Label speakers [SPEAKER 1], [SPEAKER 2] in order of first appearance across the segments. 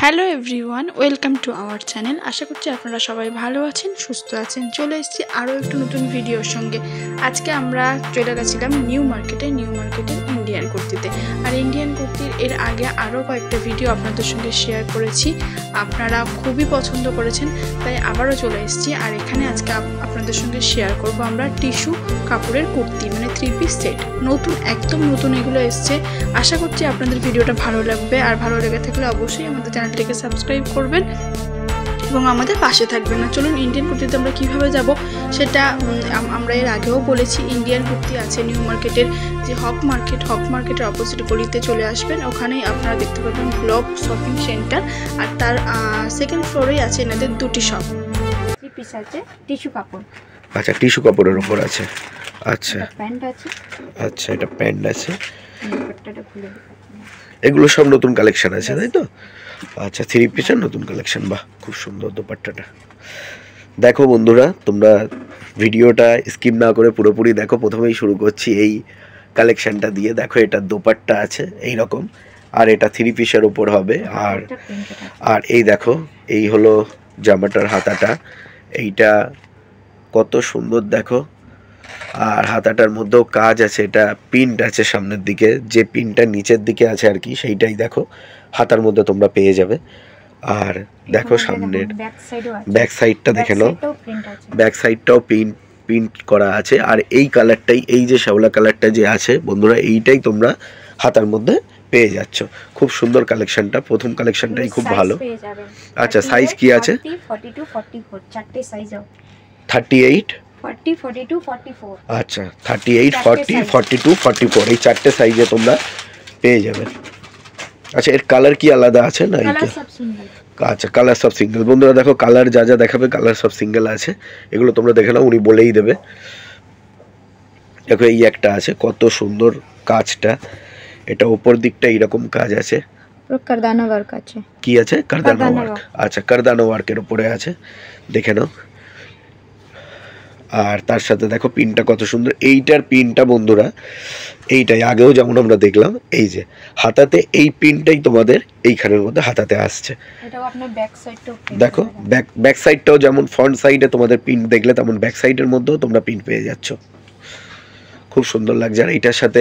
[SPEAKER 1] Hello everyone, welcome to our channel. আশা করছি আপনারা সবাই ভালো আছেন, সুস্থ আছেন। চলে এসেছি আরও একটু নতুন ভিডিওর সঙ্গে। আজকে আমরা চলে গেছিলাম নিউ মার্কেটের ইন্ডিয়ান কুর্তিতে। আর ইন্ডিয়ান কুর্তির এর আগে আরও কয়েকটা ভিডিও আপনাদের সঙ্গে শেয়ার করেছি, আপনারা খুবই পছন্দ করেছেন, তাই আবারও চলে এসেছি। আর এখানে আজকে আপনাদের সঙ্গে শেয়ার করব আমরা টিস্যু কাপড়ের কুর্তি, মানে 3 পিস সেট। একদম নতুন এগুলো এসছে। আশা করছি আপনাদের ভিডিওটা ভালো লাগবে। আর ভালো লেগে থাকলে অবশ্যই আমাদের চ্যানেলটিকে সাবস্ক্রাইব করবেন এবং আমাদের পাশে থাকবেন। না চলুন ইন্ডিয়ান কুর্তিতে আমরা কীভাবে যাব সেটা আমরা এর আগেও বলেছি। ইন্ডিয়ান কুর্তি আছে নিউ মার্কেটের যে হক মার্কেটের অপোজিট গলিতে চলে আসবেন, ওখানেই আপনারা দেখতে পাবেন গ্লোব শপিং সেন্টার। আর তার সেকেন্ড ফ্লোরেই আছে এনাদের দুটি শপ।
[SPEAKER 2] 3 পিস আছে টিস্যু কাপড়।
[SPEAKER 3] আচ্ছা, টিস্যু কাপড়ের উপর আছে। আচ্ছা,
[SPEAKER 2] প্যান্ট আছে।
[SPEAKER 3] আচ্ছা, এটা প্যান্ট আছে।
[SPEAKER 2] দুপাট্টাটা খুলে
[SPEAKER 3] এগুলো সব নতুন কালেকশন আছে, তাই তো? আচ্ছা, 3 পিসের নতুন কালেকশন। বাহ, খুব সুন্দর দোপাট্টাটা। দেখো বন্ধুরা, তোমরা ভিডিওটা স্কিপ না করে পুরোপুরি দেখো। প্রথমেই শুরু করছি এই কালেকশনটা দিয়ে। দেখো, এটা দোপাট্টা আছে এই রকম, আর এটা 3 পিসের ওপর হবে। আর এই দেখো, এই হলো জামাটার হাতাটা। এইটা কত সুন্দর দেখো। আর হাতাটার মধ্যেও কাজ আছে, এটা প্রিন্ট আছে সামনের দিকে, যে প্রিন্টটা নিচের দিকে আছে আর কি, সেইটাই দেখো হাতার মধ্যে তোমরা পেয়ে যাবে। আর দেখো সামনের ব্যাক সাইডটা দেখে নাও, ব্যাক সাইডটাও প্রিন্ট করা আছে। আর এই কালারটাই, এই যে শ্যাওলা কালারটা যে আছে বন্ধুরা, এইটাই তোমরা হাতার মধ্যে পেয়ে যাচ্ছ। খুব সুন্দর কালেকশনটা, প্রথম কালেকশনটাই খুব ভালো। আচ্ছা, সাইজ কি আছে?
[SPEAKER 2] 42 44 চারটে সাইজ।
[SPEAKER 3] 38
[SPEAKER 2] 40 42 44।
[SPEAKER 3] আচ্ছা, 38 40 42 44 এই চারটে সাইজে তোমরা পেয়ে যাবে। আচ্ছা, এর কালার কি আলাদা আছে না? আচ্ছা, কালার সব সিঙ্গেল। বন্ধুরা দেখো, কালার যা যা দেখাবে কালার সব সিঙ্গেল আছে। এগুলো তোমরা দেখে নাও, উনি বলেই দেবে। দেখো, এই একটা আছে, কত সুন্দর কাজটা। এটা উপর দিকটা এইরকম কাজ আছে,
[SPEAKER 2] কারদানা ওয়ার্ক আছে।
[SPEAKER 3] কি আছে? কারদানা ওয়ার্ক। আচ্ছা, কারদানা ওয়ার্কের উপরে আছে, দেখে নাও। আর তার সাথে দেখো পিনটা কত সুন্দর। এইটার পিনটা বন্ধুরা, এইটাই আগেও যেমন আমরা দেখলাম, এই যে হাতাতে এই পিনটাই তোমাদের এইখানের মধ্যে হাতাতে আসছে। দেখো, ব্যাক সাইডটাও যেমন ফ্রন্ট সাইডে তোমাদের পিন দেখলে, তেমন ব্যাক সাইডের মধ্যেও তোমরা পিন পেয়ে যাচ্ছ। খুব সুন্দর লাগছে। আর এইটার সাথে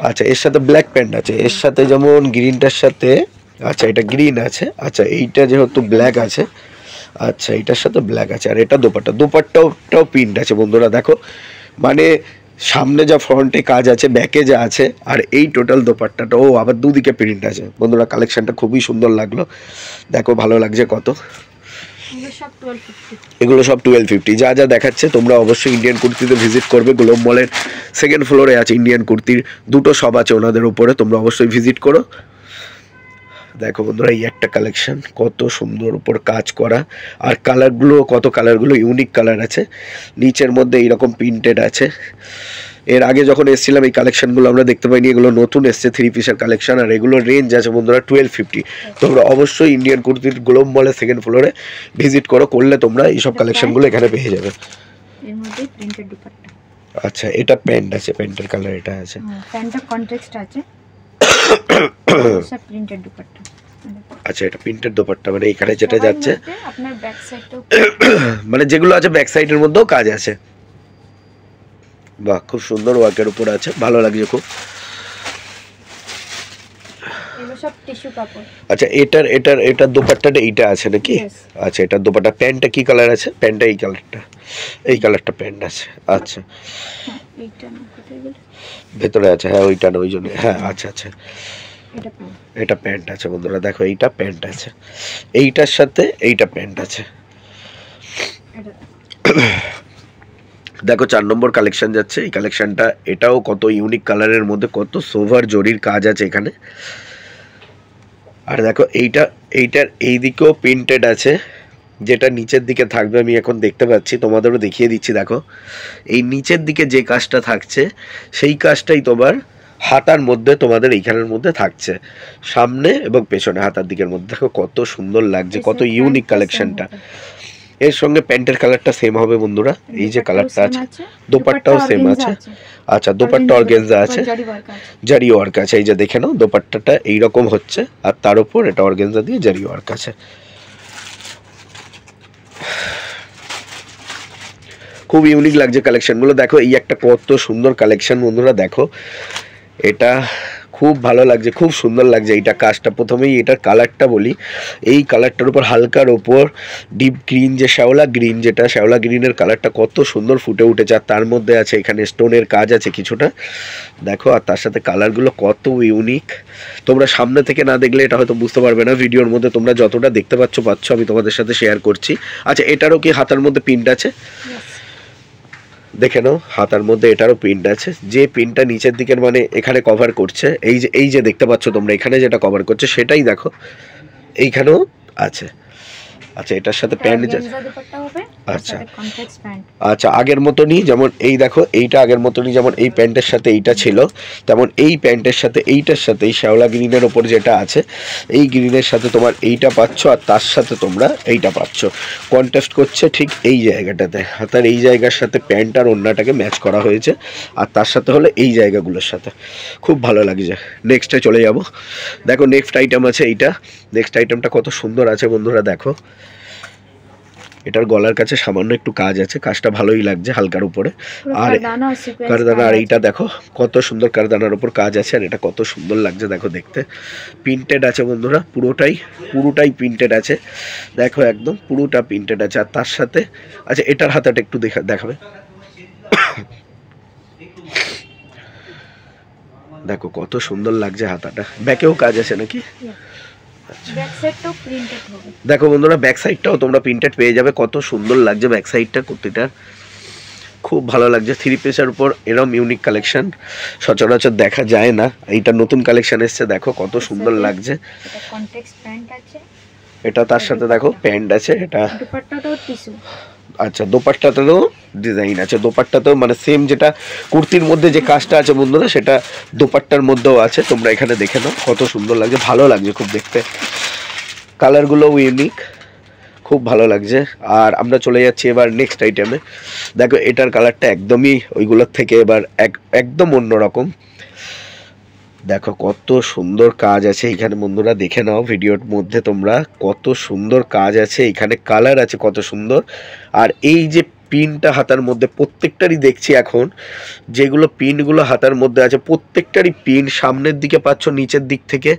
[SPEAKER 3] আচ্ছা, এর সাথে ব্ল্যাক প্যান্ট আছে, এর সাথে যেমন গ্রিনটার সাথে। আচ্ছা, এটা গ্রিন আছে। আচ্ছা, এইটা যেহেতু ব্ল্যাক আছে, আচ্ছা, এটার সাথে ব্ল্যাক আছে। আর এটা দোপাট্টাটাও প্রিন্ট আছে বন্ধুরা। দেখো, মানে সামনে যা ফ্রন্টে কাজ আছে, ব্যাকে যা আছে, আর এই টোটাল দোপাট্টাটাও আবার দুদিকে প্রিন্ট আছে বন্ধুরা। কালেকশনটা খুবই সুন্দর লাগলো। দেখো, ভালো লাগছে কত। এগুলো সব 1250। যা যা দেখাচ্ছে তোমরা অবশ্যই ইন্ডিয়ান কুর্তিতে ভিজিট করবে। গ্লোব মলের সেকেন্ড ফ্লোরে আছে ইন্ডিয়ান কুর্তির দুটো শপ আছে ওনাদের উপরে, তোমরা অবশ্যই ভিজিট করো। দেখো বন্ধুরা, এই একটা কালেকশন, কত সুন্দর উপর কাজ করা। আর কালারগুলো ইউনিক কালার আছে। নিচের মধ্যে এইরকম প্রিন্টেড আছে। এর আগে যখন এসেছিলাম এই কালেকশনগুলো আমরা দেখতে পাইনি, এগুলো নতুন এসছে 3 পিসের কালেকশন। আর এগুলোর রেঞ্জ আছে বন্ধুরা 1250। তোমরা অবশ্যই ইন্ডিয়ান কুর্তির গ্লোব মলের সেকেন্ড ফ্লোরে ভিজিট করলে তোমরা এইসব কালেকশনগুলো এখানে পেয়ে যাবে। আচ্ছা, এটা প্যান্ট আছে, প্যান্টের কালার এটা আছে,
[SPEAKER 2] প্যান্টটা কন্ট্রাস্ট আছে। সব প্রিন্টেড দুপাট্টা।
[SPEAKER 3] আচ্ছা, এটা প্রিন্টেড দোপাট্টা, মানে এখানে যেটা যাচ্ছে
[SPEAKER 2] আপনার ব্যাক সাইডটাও
[SPEAKER 3] মানে যেগুলো আছে ব্যাক সাইডের মধ্যেও কাজ আছে। বাহ, খুব সুন্দর ওয়ার্কের উপর আছে, ভালো লাগছে খুব।
[SPEAKER 2] এগুলো সব টিস্যু কাপড়।
[SPEAKER 3] আচ্ছা, এটার দোপাট্টাটা এইটা আছে নাকি? আচ্ছা, এটার দোপাট্টা। প্যান্টটা কি কালার আছে? প্যান্টটা এই কালারটা প্যান্ট আছে। আচ্ছা,
[SPEAKER 2] এইটা না, কোথায় গেল?
[SPEAKER 3] ভেতরে আছে। হ্যাঁ, ওইটা না, ওই জন্য। হ্যাঁ, আচ্ছা আচ্ছা, এটা প্যান্ট আছে বন্ধুরা। দেখো, এইটা প্যান্ট আছে, এইটার সাথে এইটা প্যান্ট আছে। দেখো, 4 নম্বর কালেকশন যাচ্ছে। এই কালেকশনটা, এটাও কত ইউনিক কালারের মধ্যে, কত সোভার জরির কাজ আছে এখানে। আর দেখো, এইটার এই দিকেও প্রিন্টেড আছে, যেটা নিচের দিকে থাকবে আমি এখন দেখতে পাচ্ছি, তোমাদেরও দেখিয়ে দিচ্ছি। দেখো, এই নিচের দিকে যে কাজটা থাকছে, সেই কাজটাই তোমার হাতার মধ্যে তোমাদের এইখানের মধ্যে থাকছে, সামনে এবং পেছনে হাতার দিকের মধ্যে। দেখো, কত সুন্দর লাগছে, কত ইউনিক কালেকশনটা। এর সঙ্গে প্যান্টের কালারটা সেম হবে বন্ধুরা, এই যে কালারটা আছে, দোপাট্টাও সেম আছে। আচ্ছা, দোপাট্টা অর্গানজা আছে, জারি ওয়ার্ক আছে, এই যে দেখে নাও দোপাট্টাটা এইরকম হচ্ছে, আর তার উপর এটা অর্গানজা দিয়ে জারি ওয়ার্ক আছে। খুব ইউনিক লাগছে কালেকশনগুলো। দেখো এই একটা কত সুন্দর কালেকশন বন্ধুরা, দেখো এটা খুব ভালো লাগছে, খুব সুন্দর লাগছে এইটা কাজটা। প্রথমেই এটার কালারটা বলি, এই কালারটার উপর হালকার ওপর ডিপ গ্রিন, যে শ্যাওলা গ্রিন, যেটা শ্যাওলা গ্রিনের কালারটা কত সুন্দর ফুটে উঠেছে, আর তার মধ্যে আছে এখানে স্টোনের কাজ আছে কিছুটা, দেখো। আর তার সাথে কালারগুলো কত ইউনিক, তোমরা সামনে থেকে না দেখলে এটা হয়তো বুঝতে পারবে না, ভিডিওর মধ্যে তোমরা যতটা দেখতে পাচ্ছ আমি তোমাদের সাথে শেয়ার করছি। আচ্ছা, এটারও কি হাতার মধ্যে প্রিন্ট আছে? দেখে নাও, হাতার মধ্যে এটারও প্রিন্ট আছে, যে প্রিন্টটা নিচের দিকের মানে এখানে কভার করছে, এই যে দেখতে পাচ্ছ তোমরা এখানে যেটা কভার করছে সেটাই দেখো এইখানেও আছে। আচ্ছা, এটার সাথে প্যান্ট আছে। আচ্ছা আচ্ছা, আগের মতনই, যেমন এই দেখো এইটা আগের মতনই, যেমন এই প্যান্টের সাথে এইটা ছিল, তেমন এই প্যান্টের সাথে এইটার সাথে এই শ্যাওলা গ্রিনের ওপর যেটা আছে, এই গ্রিনের সাথে তোমার এইটা পাচ্ছ, আর তার সাথে তোমরা এইটা পাচ্ছ। কন্ট্রাস্ট করছে ঠিক এই জায়গাটাতে, হাতার এই জায়গার সাথে প্যান্ট আর ওড়নাটাকে ম্যাচ করা হয়েছে, আর তার সাথে হলো এই জায়গাগুলোর সাথে। খুব ভালো লাগছে। নেক্সটে চলে যাব। দেখো নেক্সট আইটেম আছে এইটা, নেক্সট আইটেমটা কত সুন্দর আছে বন্ধুরা, দেখো এটার গলার কাছে সামান্য একটু কাজ আছে, কাজটা ভালোই লাগছে হালকার উপরে, আর কারদানা, আর এইটা দেখো কত সুন্দর কারদানার উপর কাজ আছে, আর এটা কত সুন্দর লাগছে দেখো দেখতে। প্রিন্টেড আছে বন্ধুরা, পুরোটাই প্রিন্টেড আছে, দেখো একদম পুরোটা প্রিন্টেড আছে। আর তার সাথে আচ্ছা, এটার হাতাটা একটু দেখাবে, দেখো কত সুন্দর লাগছে হাতাটা। ব্যাকেও কাজ আছে নাকি? দেখো বন্ধুরা, ব্যাক সাইডটাও তোমরা প্রিন্টেড পেয়ে যাবে, কত সুন্দর লাগছে ব্যাক সাইডটা কুর্তিটার, খুব ভালো লাগছে। থ্রি পিসের উপর এরকম ইউনিক কালেকশন সচরাচর দেখা যায় না, এইটা নতুন কালেকশন এসছে, দেখো কত সুন্দর লাগছে। এটা তার সাথে দেখো প্যান্ট আছে, এটা আচ্ছা, দোপাট্টাতেও ডিজাইন আছে, দোপাট্টাতেও মানে সেম যেটা কুর্তির মধ্যে যে কাজটা আছে বন্ধুরা, সেটা দোপাট্টার মধ্যেও আছে, তোমরা এখানে দেখে নাও কত সুন্দর লাগছে, ভালো লাগছে খুব দেখতে, কালারগুলোও ইউনিক, খুব ভালো লাগছে। আর আমরা চলে যাচ্ছি এবার নেক্সট আইটেমে। দেখো এটার কালারটা একদমই ওইগুলোর থেকে এবার একদম অন্যরকম, দেখো কত সুন্দর কাজ আছে এখানে বন্ধুরা, দেখে নাও ভিডিওর মধ্যে তোমরা কত সুন্দর কাজ আছে এখানে, কালার আছে কত সুন্দর। আর এই যে পিনটা হাতার মধ্যে প্রত্যেকটারই দেখছি এখন, যেগুলো পিনগুলো হাতার মধ্যে আছে প্রত্যেকটারই পিন সামনের দিকে পাচ্ছ, নিচের দিক থেকে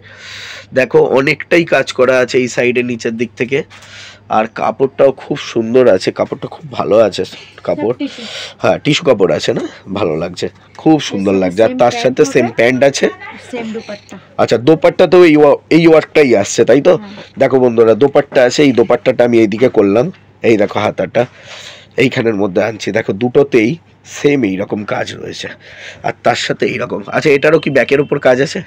[SPEAKER 3] দেখো অনেকটাই কাজ করা আছে এই সাইডে নিচের দিক থেকে। আর কাপড়টাও খুব সুন্দর আছে, কাপড়টা খুব ভালো আছে কাপড়, হ্যাঁ টিস্যু কাপড় আছে না, ভালো লাগছে, খুব সুন্দর লাগছে। আর তার সাথে সেম প্যান্ট আছে, আচ্ছা দোপাট্টাতেও এই ওয়ার্কটাই আসছে তাই তো। দেখো বন্ধুরা, দোপাট্টা আছে, এই দোপাট্টাটা আমি এইদিকে করলাম, এই দেখো হাতাটা এইখানের মধ্যে আনছি, দেখো দুটোতেই সেম এইরকম কাজ রয়েছে, আর তার সাথে এইরকম। আচ্ছা, এটারও কি ব্যাকের উপর কাজ আছে?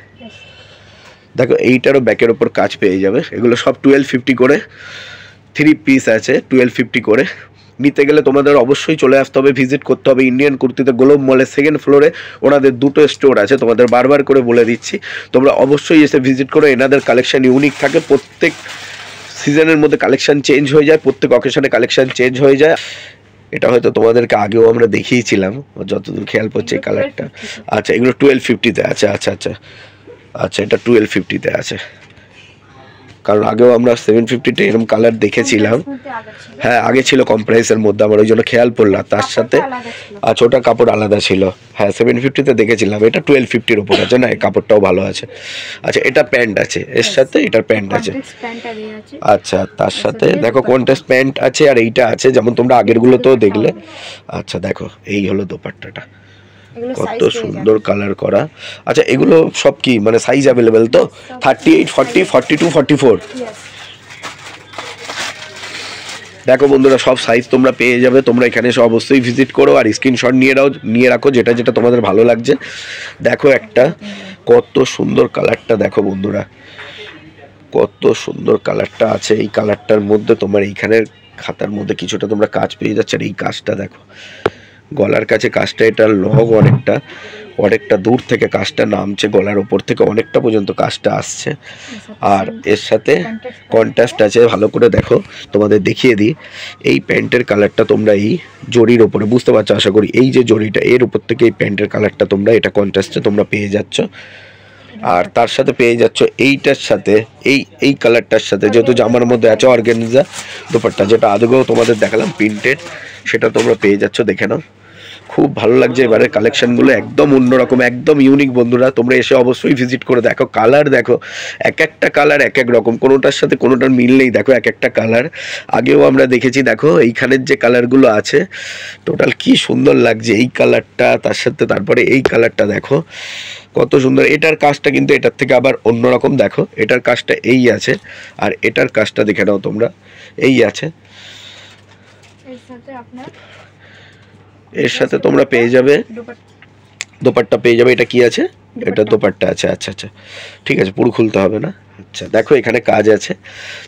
[SPEAKER 3] দেখো এইটারও ব্যাকের উপর কাজ পেয়ে যাবে। এগুলো সব 1250 করে, 3 পিস আছে 1250 করে। নিতে গেলে তোমাদের অবশ্যই চলে আসতে হবে, ভিজিট করতে হবে ইন্ডিয়ান কুর্তিতে গ্লোব মলের সেকেন্ড ফ্লোরে ওনাদের দুটো স্টোর আছে, তোমাদের বারবার করে বলে দিচ্ছি, তোমরা অবশ্যই এসে ভিজিট করো। এনাদের কালেকশন ইউনিক থাকে, প্রত্যেক সিজনের মধ্যে কালেকশন চেঞ্জ হয়ে যায়, প্রত্যেক অকেশনে কালেকশন চেঞ্জ হয়ে যায়। এটা হয়তো তোমাদেরকে আগেও আমরা দেখিয়েছিলাম যতদূর খেয়াল পড়ছে এই কালারটা। আচ্ছা, এগুলো 1250-তে আছে, আচ্ছা আচ্ছা আচ্ছা, এটা 1250-তে আছে, কারণ আগেও আমরা 750-তে এরকম কালার দেখেছিলাম, হ্যাঁ আগে ছিল কম প্রাইসের মধ্যে, আমার ওই জন্য খেয়াল পড়লাম। তার সাথে আচ্ছা, ওটা কাপড় আলাদা ছিল, হ্যাঁ 750-তে দেখেছিলাম, এটা 1250-র উপর আছে না, কাপড়টাও ভালো আছে। আচ্ছা, এটা প্যান্ট আছে এর সাথে, এটার প্যান্ট আছে, আচ্ছা তার সাথে দেখো কন্ট্রাস্ট প্যান্ট আছে, আর এইটা আছে যেমন তোমরা আগেরগুলোতেও দেখলে। আচ্ছা দেখো এই হলো দোপাট্টাটা, কত সুন্দর কালার করা। আচ্ছা, এগুলো সব কি মানে সাইজ অ্যাভেলেবেল তো? 38, 40, 42, 44। দেখো বন্ধুরা, সব সাইজ তোমরা পেয়ে যাবে, তোমরা এখানে এসে অবশ্যই ভিজিট করো, আর স্ক্রিনশট নিয়ে রাখো যেটা যেটা তোমাদের ভালো লাগছে। দেখো একটা কত সুন্দর কালারটা, দেখো বন্ধুরা কত সুন্দর কালারটা আছে, এই কালারটার মধ্যে তোমার এইখানের খাতার মধ্যে কিছুটা তোমরা কাজ পেয়ে যাচ্ছে, আর এই কাজটা দেখো গলার কাছে কাজটা, এটা লং অনেকটা, অনেকটা দূর থেকে কাজটা নামছে, গলার ওপর থেকে অনেকটা পর্যন্ত কাজটা আসছে। আর এর সাথে কন্ট্রাস্ট আছে, ভালো করে দেখো, তোমাদের দেখিয়ে দিই। এই প্যান্টের কালারটা তোমরা এই জরির ওপরে বুঝতে পারছো আশা করি, এই যে জরিটা এর উপর থেকে এই প্যান্টের কালারটা তোমরা এটা কন্ট্রাস্টে তোমরা পেয়ে যাচ্ছ। আর তার সাথে পেয়ে যাচ্ছ এইটার সাথে এই কালারটার সাথে, যেহেতু জামার মধ্যে আছে অর্গানজা দোপাট্টা, যেটা আগেও তোমাদের দেখালাম প্রিন্টেড, সেটা তোমরা পেয়ে যাচ্ছ। দেখে নাও, খুব ভালো লাগছে এবারে কালেকশনগুলো, একদম অন্যরকম, একদম ইউনিক। বন্ধুরা তোমরা এসে অবশ্যই ভিজিট করে দেখো। কালার দেখো, এক একটা কালার এক এক রকম, কোনোটার সাথে কোনোটার মিল নেই। দেখো এক একটা কালার আগেও আমরা দেখেছি, দেখো এইখানের যে কালারগুলো আছে টোটাল কি সুন্দর লাগছে। এই কালারটা তার সাথে তারপরে এই কালারটা দেখো কত সুন্দর। এটার কাজটা কিন্তু এটার থেকে আবার অন্যরকম। দেখো এটার কাজটা এই আছে, আর এটার কাজটা দেখে নাও তোমরা, এই আছে। এর সাথে তোমরা পেয়ে যাবে দোপাট্টা পেয়ে যাবে। এটা কি আছে? এটা দোপাট্টা আছে। আচ্ছা আচ্ছা, ঠিক আছে, পুরো খুলতে হবে না। আচ্ছা দেখো এখানে কাজ আছে,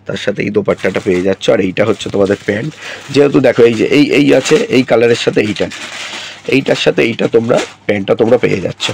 [SPEAKER 3] তার সাথে এই দোপাট্টাটা পেয়ে যাচ্ছ। আর এইটা হচ্ছে তোমাদের প্যান্ট। যেহেতু দেখো এই যে এই আছে, এই কালারের সাথে এইটার সাথে এইটা তোমরা প্যান্টটা তোমরা পেয়ে যাচ্ছ।